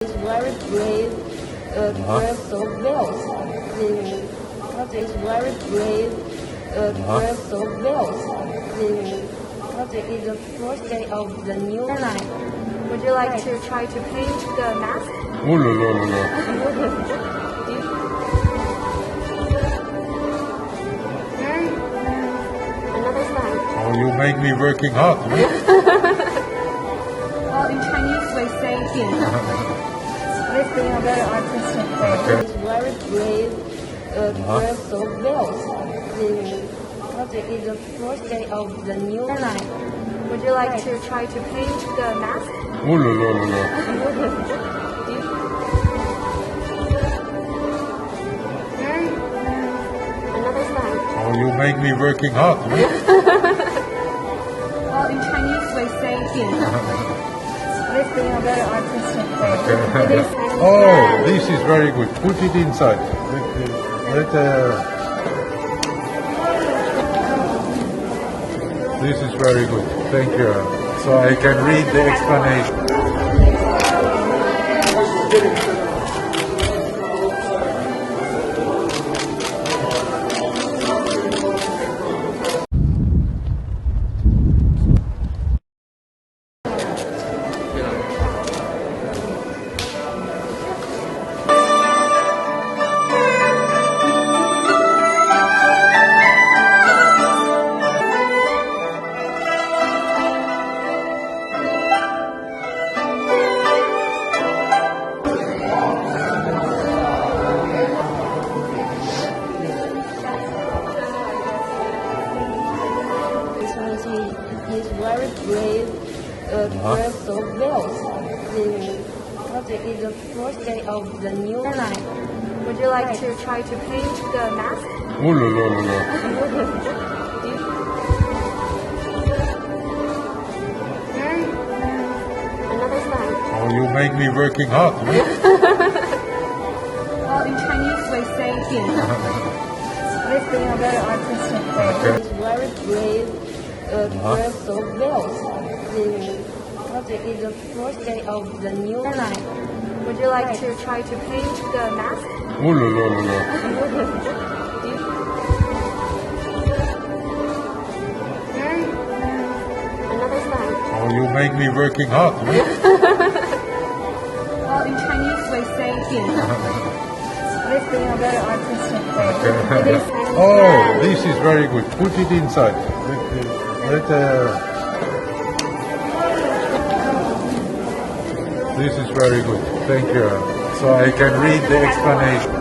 It's very brave, brave so well. It's very brave, brave so well. It's the first day of the new life. Would you like to try to paint the mask? Oh, la, la, la, la. Another side. Oh, you make me working hard, huh? Well, in Chinese we say "点". This being a very artistic way. It's very brave, brave so well. It's the first day of the new life. Would you like to try to paint the mask? Oh, la, la, la, la. Another side. Oh, you make me working hard, huh? Well, in Chinese we say "点". This being a very artistic way. Oh, this is very good. Put it inside. This is very good. Thank you. So I can read the explanation. He's very brave, brave so well. It's the first day of the new life. Would you like to try to paint the mask? Oh, la, la, la, la. Another side. Oh, you make me working hard, huh? Well, in Chinese we say "点". This being a very artistic way. It's very brave, brave so well. It's the first day of the new life. Would you like to try to paint the mask? Oh, la, la, la, la. Another side. Oh, you make me working hard, huh? Well, in Chinese we say "点". This being a very artistic way. Oh, this is very good. Put it inside. This is very good. Thank you. So I can read the explanation.